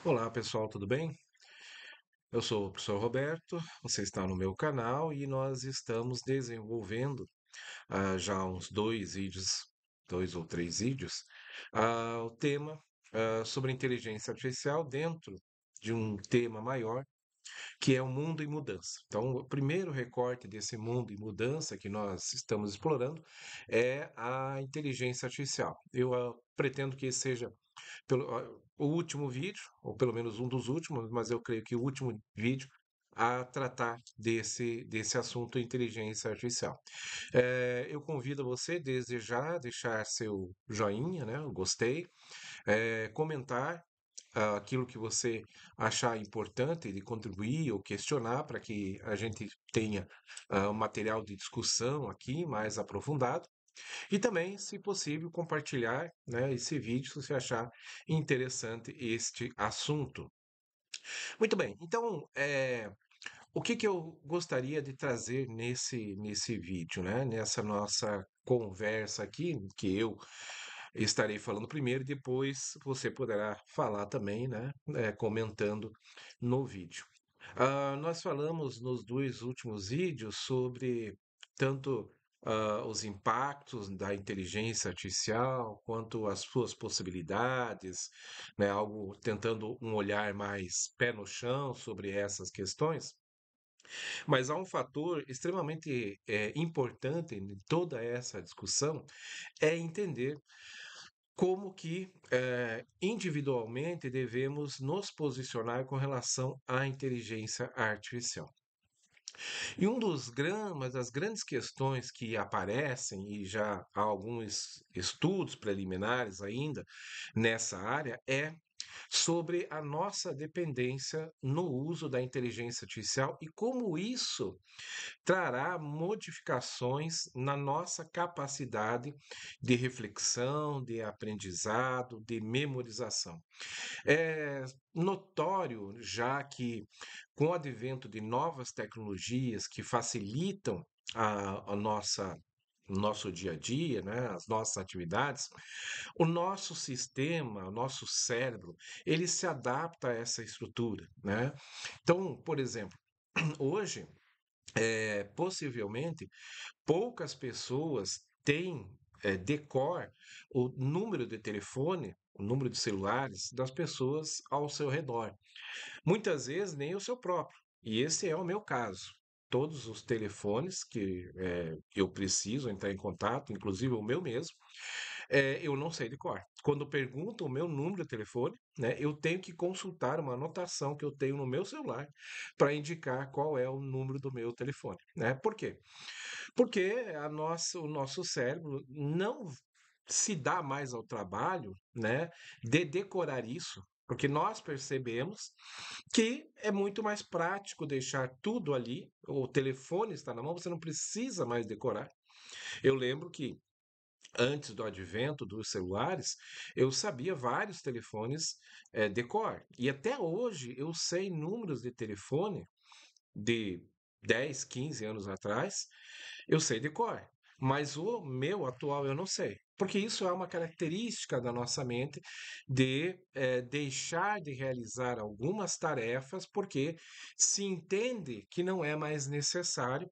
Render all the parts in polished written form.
Olá pessoal, tudo bem? Eu sou o professor Roberto, você está no meu canal e nós estamos desenvolvendo já há uns dois vídeos, dois ou três vídeos, o tema sobre inteligência artificial dentro de um tema maior que é o mundo em mudança. Então, o primeiro recorte desse mundo em mudança que nós estamos explorando é a inteligência artificial. Eu pretendo que esse seja o último vídeo, ou pelo menos um dos últimos, mas eu creio que o último vídeo a tratar desse assunto inteligência artificial. Eu convido você desde já a deixar seu joinha, né, o gostei, comentar aquilo que você achar importante de contribuir ou questionar para que a gente tenha um material de discussão aqui mais aprofundado. E também, se possível, compartilhar, né, esse vídeo se você achar interessante este assunto. Muito bem, então, o que que eu gostaria de trazer nesse vídeo, né? Nessa nossa conversa aqui, que eu estarei falando primeiro e depois você poderá falar também, né? Comentando no vídeo. Nós falamos nos dois últimos vídeos sobre tanto os impactos da inteligência artificial quanto as suas possibilidades, né? Algo tentando um olhar mais pé no chão sobre essas questões. Mas há um fator extremamente importante em toda essa discussão, é entender como que individualmente devemos nos posicionar com relação à inteligência artificial. E uma das grandes questões que aparecem, e já há alguns estudos preliminares ainda nessa área, é sobre a nossa dependência no uso da inteligência artificial e como isso trará modificações na nossa capacidade de reflexão, de aprendizado, de memorização. É notório já que, com o advento de novas tecnologias que facilitam a nossa o nosso dia a dia, né, as nossas atividades, o nosso sistema, o nosso cérebro, ele se adapta a essa estrutura, né? Então, por exemplo, hoje, possivelmente, poucas pessoas têm de cor o número de telefone, o número de celulares das pessoas ao seu redor. Muitas vezes nem o seu próprio. E esse é o meu caso. Todos os telefones que eu preciso entrar em contato, inclusive o meu mesmo, eu não sei de cor. Quando perguntam o meu número de telefone, né, eu tenho que consultar uma anotação que eu tenho no meu celular para indicar qual é o número do meu telefone, né? Por quê? Porque o nosso cérebro não se dá mais ao trabalho, né, de decorar isso, porque nós percebemos que é muito mais prático deixar tudo ali, o telefone está na mão, você não precisa mais decorar. Eu lembro que antes do advento dos celulares, eu sabia vários telefones de cor. E até hoje eu sei números de telefone de 10, 15 anos atrás, eu sei de cor. Mas o meu atual eu não sei. Porque isso é uma característica da nossa mente de deixar de realizar algumas tarefas porque se entende que não é mais necessário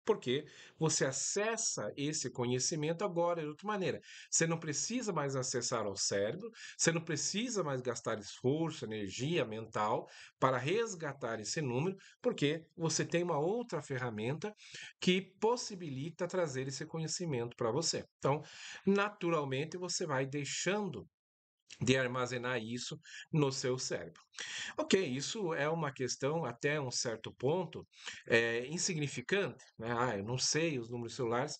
porque você acessa esse conhecimento agora de outra maneira. Você não precisa mais acessar ao cérebro, você não precisa mais gastar esforço, energia mental para resgatar esse número, porque você tem uma outra ferramenta que possibilita trazer esse conhecimento para você. Então, naturalmente, você vai deixando de armazenar isso no seu cérebro. Ok, isso é uma questão até um certo ponto insignificante, né? Eu não sei os números celulares,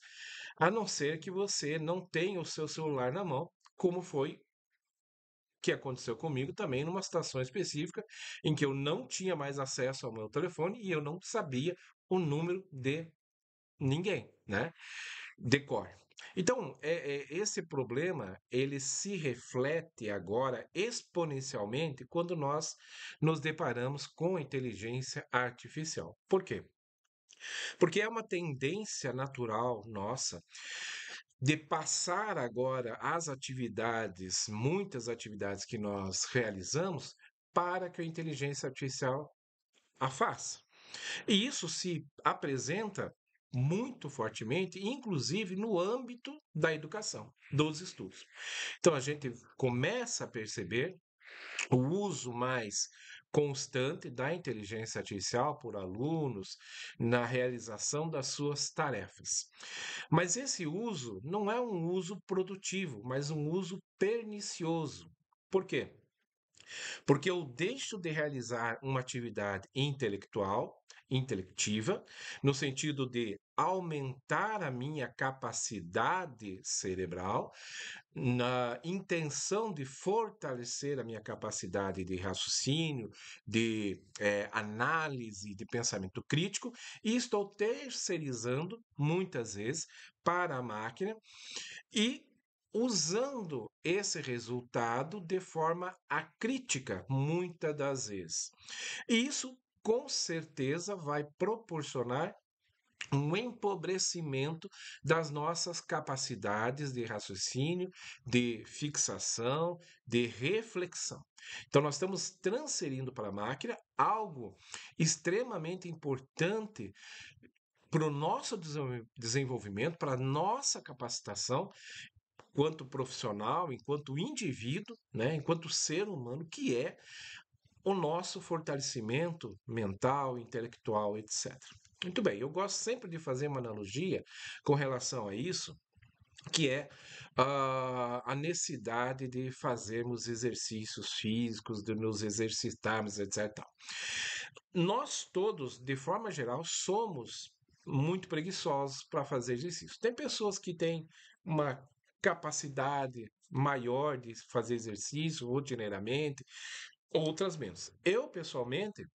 a não ser que você não tenha o seu celular na mão, como foi que aconteceu comigo também numa situação específica em que eu não tinha mais acesso ao meu telefone e eu não sabia o número de ninguém, né? De cor. Então, esse problema ele se reflete agora exponencialmente quando nós nos deparamos com a inteligência artificial. Por quê? Porque é uma tendência natural nossa de passar agora as atividades, muitas atividades que nós realizamos, para que a inteligência artificial a faça. E isso se apresenta muito fortemente, inclusive no âmbito da educação, dos estudos. Então a gente começa a perceber o uso mais constante da inteligência artificial por alunos na realização das suas tarefas. Mas esse uso não é um uso produtivo, mas um uso pernicioso. Por quê? Porque eu deixo de realizar uma atividade intelectual, intelectiva, no sentido de aumentar a minha capacidade cerebral, na intenção de fortalecer a minha capacidade de raciocínio, de análise, de pensamento crítico, e estou terceirizando, muitas vezes, para a máquina e usando esse resultado de forma acrítica, muitas das vezes. E isso, com certeza, vai proporcionar um empobrecimento das nossas capacidades de raciocínio, de fixação, de reflexão. Então, nós estamos transferindo para a máquina algo extremamente importante para o nosso desenvolvimento, para a nossa capacitação, enquanto profissional, enquanto indivíduo, né, enquanto ser humano, que é o nosso fortalecimento mental, intelectual, etc. Muito bem, eu gosto sempre de fazer uma analogia com relação a isso, que é a necessidade de fazermos exercícios físicos, de nos exercitarmos, etc. Nós todos, de forma geral, somos muito preguiçosos para fazer exercício. Tem pessoas que têm uma capacidade maior de fazer exercício rotineiramente, outras menos. Eu, pessoalmente,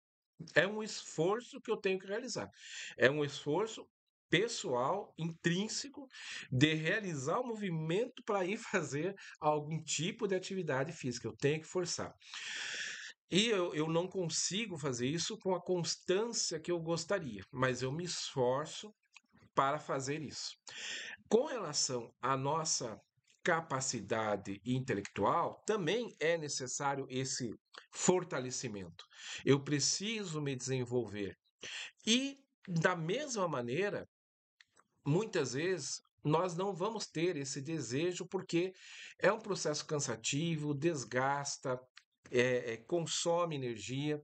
é um esforço que eu tenho que realizar. É um esforço pessoal, intrínseco, de realizar o movimento para ir fazer algum tipo de atividade física. Eu tenho que forçar. E eu não consigo fazer isso com a constância que eu gostaria, mas eu me esforço para fazer isso. Com relação à nossa capacidade intelectual, também é necessário esse fortalecimento. Eu preciso me desenvolver. E, da mesma maneira, muitas vezes nós não vamos ter esse desejo porque é um processo cansativo, desgasta, consome energia.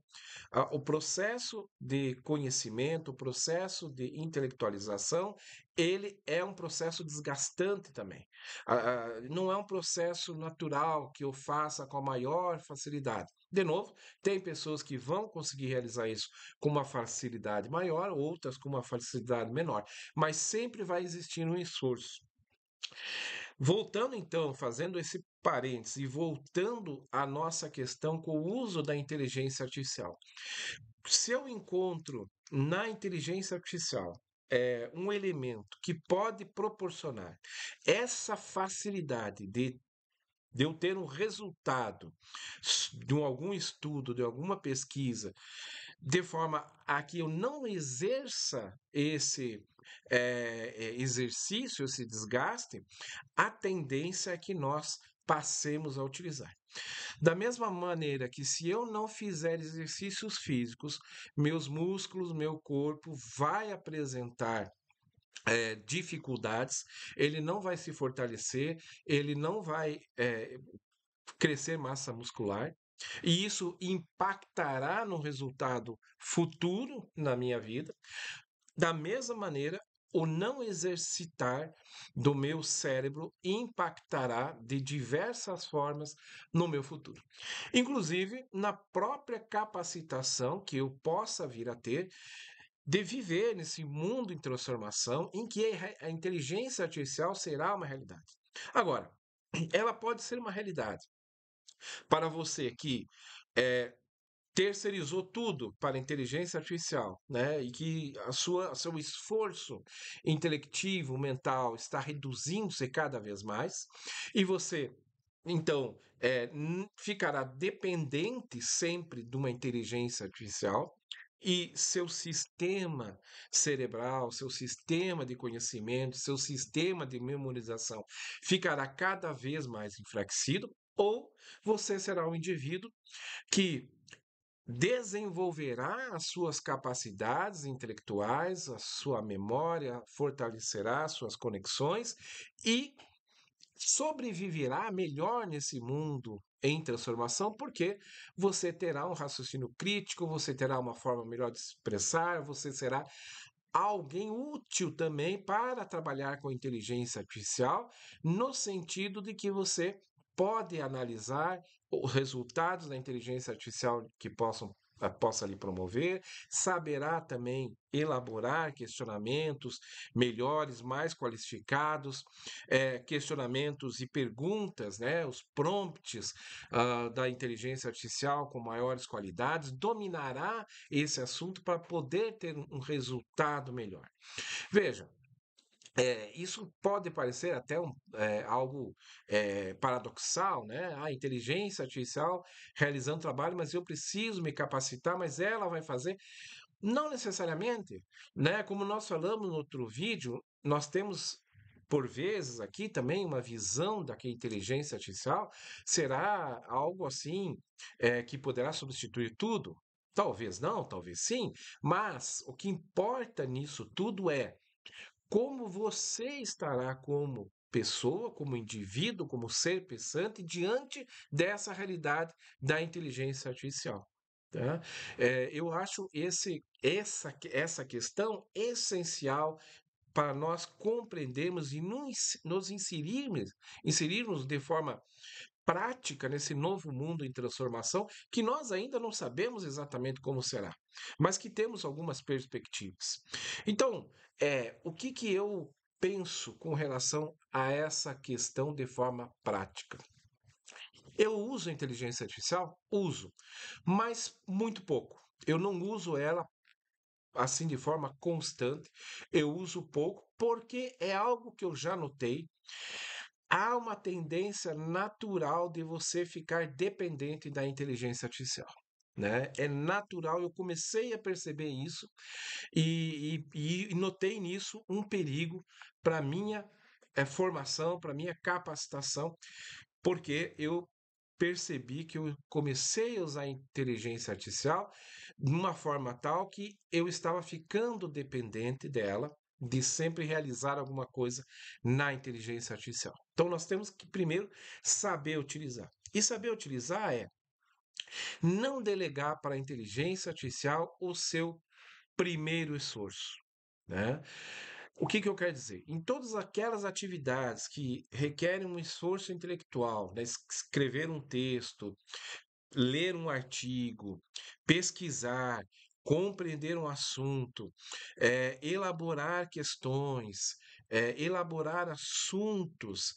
O processo de conhecimento, o processo de intelectualização, ele é um processo desgastante também. Não é um processo natural que eu faça com a maior facilidade. De novo, tem pessoas que vão conseguir realizar isso com uma facilidade maior, outras com uma facilidade menor, mas sempre vai existir um esforço. Voltando então, fazendo esse parênteses e voltando à nossa questão com o uso da inteligência artificial. Se eu encontro na inteligência artificial um elemento que pode proporcionar essa facilidade de eu ter um resultado de algum estudo, de alguma pesquisa, de forma a que eu não exerça esse exercício, esse desgaste, a tendência é que nós passemos a utilizar. Da mesma maneira que se eu não fizer exercícios físicos, meus músculos, meu corpo vai apresentar dificuldades, ele não vai se fortalecer, ele não vai crescer massa muscular, e isso impactará no resultado futuro na minha vida. Da mesma maneira, o não exercitar do meu cérebro impactará de diversas formas no meu futuro. Inclusive na própria capacitação que eu possa vir a ter de viver nesse mundo em transformação em que a inteligência artificial será uma realidade. Agora, ela pode ser uma realidade para você que é, terceirizou tudo para a inteligência artificial, né? E que seu esforço intelectivo, mental está reduzindo-se cada vez mais, e você então ficará dependente sempre de uma inteligência artificial. E seu sistema cerebral, seu sistema de conhecimento, seu sistema de memorização ficará cada vez mais enfraquecido, ou você será um indivíduo que desenvolverá as suas capacidades intelectuais, a sua memória, fortalecerá suas conexões e sobreviverá melhor nesse mundo em transformação, porque você terá um raciocínio crítico, você terá uma forma melhor de se expressar, você será alguém útil também para trabalhar com inteligência artificial, no sentido de que você pode analisar os resultados da inteligência artificial que possa lhe promover, saberá também elaborar questionamentos melhores, mais qualificados, questionamentos e perguntas, né, os prompts da inteligência artificial com maiores qualidades, dominará esse assunto para poder ter um resultado melhor. Veja, isso pode parecer até algo paradoxal, né? A inteligência artificial realizando trabalho, mas eu preciso me capacitar, mas ela vai fazer. Não necessariamente, né? Como nós falamos no outro vídeo, nós temos por vezes aqui também uma visão da que a inteligência artificial será algo assim que poderá substituir tudo. Talvez não, talvez sim, mas o que importa nisso tudo é como você estará como pessoa, como indivíduo, como ser pensante diante dessa realidade da inteligência artificial. Tá? Eu acho essa questão essencial para nós compreendermos e nos inserirmos de forma prática nesse novo mundo em transformação que nós ainda não sabemos exatamente como será, mas que temos algumas perspectivas. Então, o que eu penso com relação a essa questão de forma prática? Eu uso a inteligência artificial? Uso, mas muito pouco. Eu não uso ela assim de forma constante. Eu uso pouco porque é algo que eu já notei. Há uma tendência natural de você ficar dependente da inteligência artificial. Né? É natural, eu comecei a perceber isso e notei nisso um perigo para minha formação, para minha capacitação, porque eu percebi que eu comecei a usar a inteligência artificial de uma forma tal que eu estava ficando dependente dela, de sempre realizar alguma coisa na inteligência artificial. Então nós temos que primeiro saber utilizar. E saber utilizar é não delegar para a inteligência artificial o seu primeiro esforço. Né? O que eu quero dizer? Em todas aquelas atividades que requerem um esforço intelectual, né? Escrever um texto, ler um artigo, pesquisar, compreender um assunto, elaborar questões, elaborar assuntos,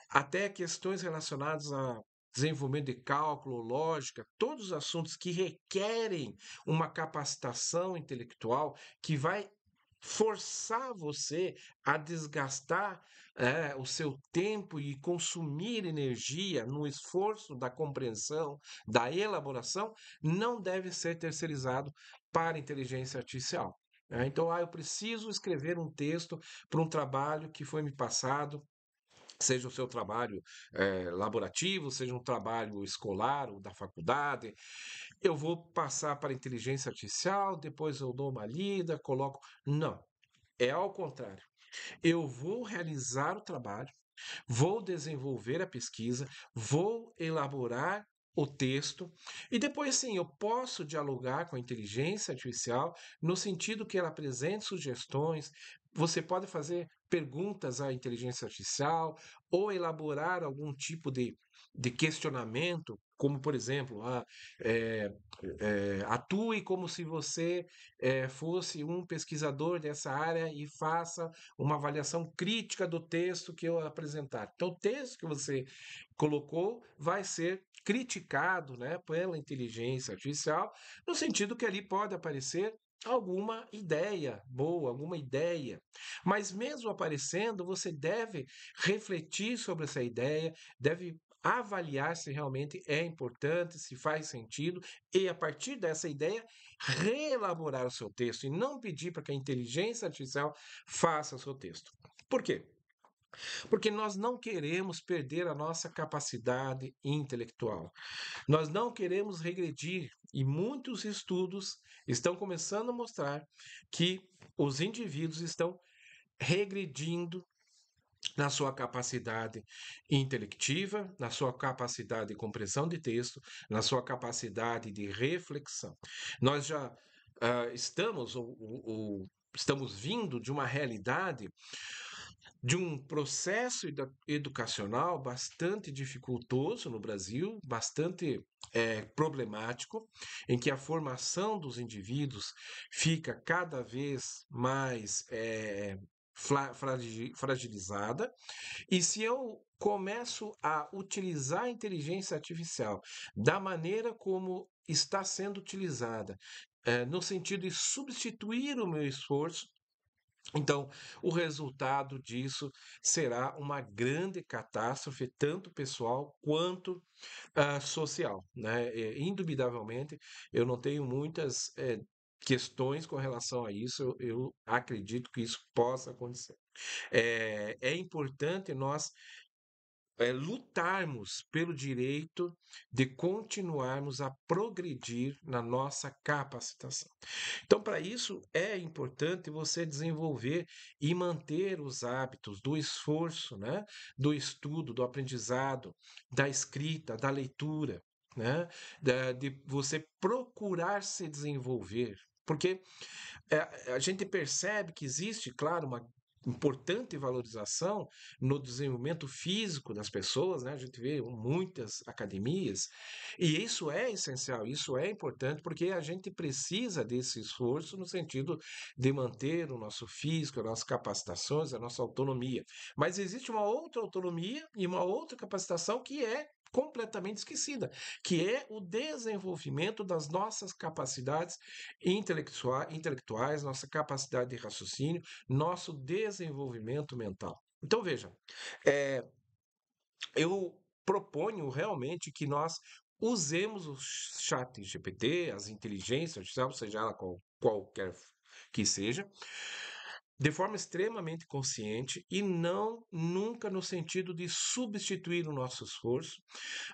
até questões relacionadas a desenvolvimento de cálculo, lógica, todos os assuntos que requerem uma capacitação intelectual que vai forçar você a desgastar o seu tempo e consumir energia no esforço da compreensão, da elaboração, não deve ser terceirizado para a inteligência artificial. Então, eu preciso escrever um texto para um trabalho que foi me passado, seja o seu trabalho laborativo, seja um trabalho escolar ou da faculdade, eu vou passar para a inteligência artificial, depois eu dou uma lida, coloco. Não, é ao contrário. Eu vou realizar o trabalho, vou desenvolver a pesquisa, vou elaborar o texto e depois sim eu posso dialogar com a inteligência artificial no sentido que ela apresente sugestões. Você pode fazer perguntas à inteligência artificial ou elaborar algum tipo de questionamento, como por exemplo, é, atue como se você fosse um pesquisador dessa área e faça uma avaliação crítica do texto que eu apresentar. Então, o texto que você colocou vai ser criticado, né, pela inteligência artificial, no sentido que ali pode aparecer alguma ideia boa, alguma ideia. Mas mesmo aparecendo, você deve refletir sobre essa ideia, deve avaliar se realmente é importante, se faz sentido, e a partir dessa ideia, reelaborar o seu texto e não pedir para que a inteligência artificial faça o seu texto. Por quê? Porque nós não queremos perder a nossa capacidade intelectual. Nós não queremos regredir e muitos estudos estão começando a mostrar que os indivíduos estão regredindo na sua capacidade intelectiva, na sua capacidade de compreensão de texto, na sua capacidade de reflexão. Nós já estamos vindo de uma realidade, de um processo educacional bastante dificultoso no Brasil, bastante problemático, em que a formação dos indivíduos fica cada vez mais fragilizada. E se eu começo a utilizar a inteligência artificial da maneira como está sendo utilizada, no sentido de substituir o meu esforço, então o resultado disso será uma grande catástrofe, tanto pessoal quanto social, né? Indubitavelmente, eu não tenho muitas questões com relação a isso, eu acredito que isso possa acontecer. É importante nós lutarmos pelo direito de continuarmos a progredir na nossa capacitação. Então, para isso, é importante você desenvolver e manter os hábitos do esforço, né? Do estudo, do aprendizado, da escrita, da leitura, né? De você procurar se desenvolver. Porque a gente percebe que existe, claro, uma importante valorização no desenvolvimento físico das pessoas, né? A gente vê muitas academias, e isso é essencial, isso é importante, porque a gente precisa desse esforço no sentido de manter o nosso físico, as nossas capacitações, a nossa autonomia. Mas existe uma outra autonomia e uma outra capacitação que é completamente esquecida, que é o desenvolvimento das nossas capacidades intelectuais, nossa capacidade de raciocínio, nosso desenvolvimento mental. Então, veja, é, eu proponho realmente que nós usemos o chat GPT, as inteligências artificiais, seja ela qualquer que seja, de forma extremamente consciente e não nunca no sentido de substituir o nosso esforço,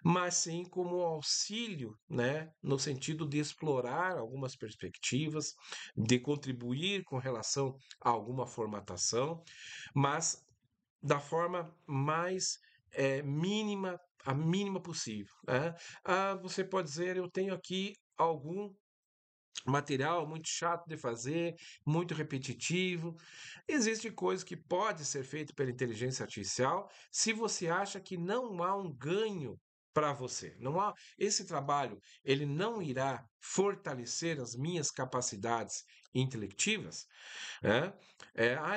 mas sim como auxílio, né, no sentido de explorar algumas perspectivas, de contribuir com relação a alguma formatação, mas da forma mais mínima, a mínima possível, né? Você pode dizer, eu tenho aqui algum material muito chato de fazer, muito repetitivo. Existem coisas que pode ser feito pela inteligência artificial se você acha que não há um ganho para você. Não há esse trabalho, ele não irá fortalecer as minhas capacidades intelectivas, né?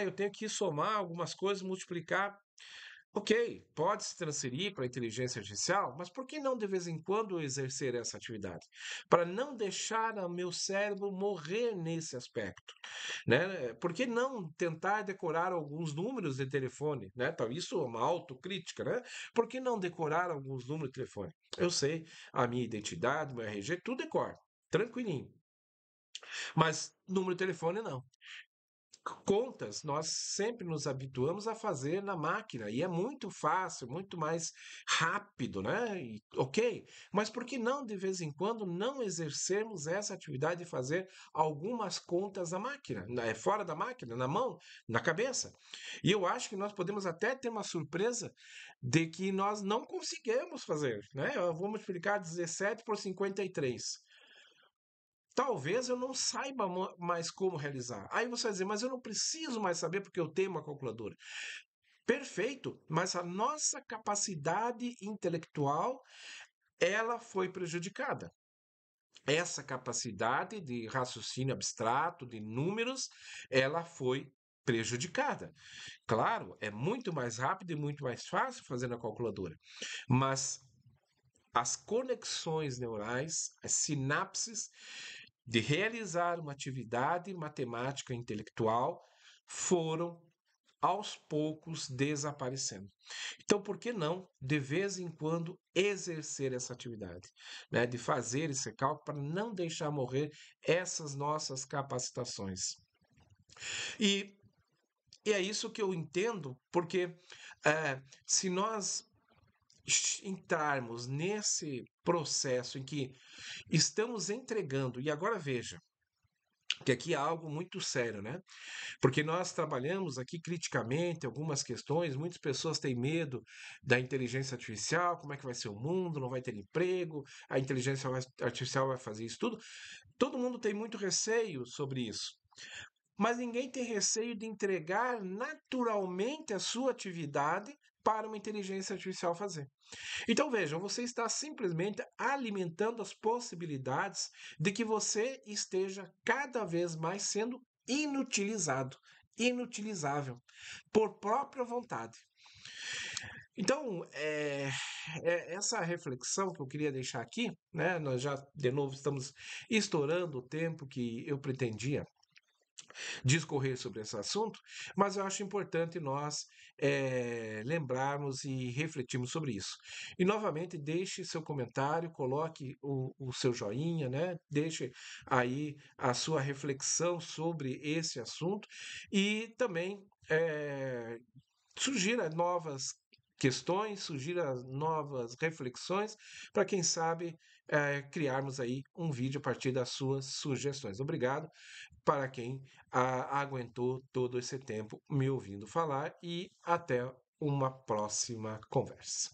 Eu tenho que somar algumas coisas, multiplicar. Ok, pode se transferir para a inteligência artificial, mas por que não de vez em quando exercer essa atividade? Para não deixar o meu cérebro morrer nesse aspecto, né? Por que não tentar decorar alguns números de telefone, né? Então, isso é uma autocrítica, né? Por que não decorar alguns números de telefone? Eu sei a minha identidade, meu RG, tudo decoro, tranquilinho. Mas número de telefone não. Contas, nós sempre nos habituamos a fazer na máquina e é muito fácil, muito mais rápido, né? Ok, mas por que não de vez em quando não exercermos essa atividade de fazer algumas contas na máquina, fora da máquina, na mão, na cabeça? E eu acho que nós podemos até ter uma surpresa de que nós não conseguimos fazer, né? Eu vou multiplicar 17 por 53. Talvez eu não saiba mais como realizar. Aí você vai dizer, mas eu não preciso mais saber porque eu tenho uma calculadora. Perfeito, mas a nossa capacidade intelectual, ela foi prejudicada. Essa capacidade de raciocínio abstrato, de números, ela foi prejudicada. Claro, é muito mais rápido e muito mais fácil fazer na calculadora, mas as conexões neurais, as sinapses de realizar uma atividade matemática intelectual foram aos poucos desaparecendo. Então, por que não, de vez em quando, exercer essa atividade, né? De fazer esse cálculo para não deixar morrer essas nossas capacitações. E, e é isso que eu entendo, porque se nós entrarmos nesse processo em que estamos entregando, e agora veja, que aqui há algo muito sério, né? Porque nós trabalhamos aqui criticamente algumas questões, muitas pessoas têm medo da inteligência artificial, como é que vai ser o mundo, não vai ter emprego, a inteligência artificial vai fazer isso tudo. Todo mundo tem muito receio sobre isso. Mas ninguém tem receio de entregar naturalmente a sua atividade para uma inteligência artificial fazer. Então vejam, você está simplesmente alimentando as possibilidades de que você esteja cada vez mais sendo inutilizado, inutilizável, por própria vontade. Então, essa reflexão que eu queria deixar aqui, né? Nós já, de novo, estamos estourando o tempo que eu pretendia discorrer sobre esse assunto, mas eu acho importante nós lembrarmos e refletirmos sobre isso. E novamente, deixe seu comentário, coloque o seu joinha, né? Deixe aí a sua reflexão sobre esse assunto e também sugira novas questões, sugira novas reflexões para quem sabe criarmos aí um vídeo a partir das suas sugestões. Obrigado para quem aguentou todo esse tempo me ouvindo falar e até uma próxima conversa.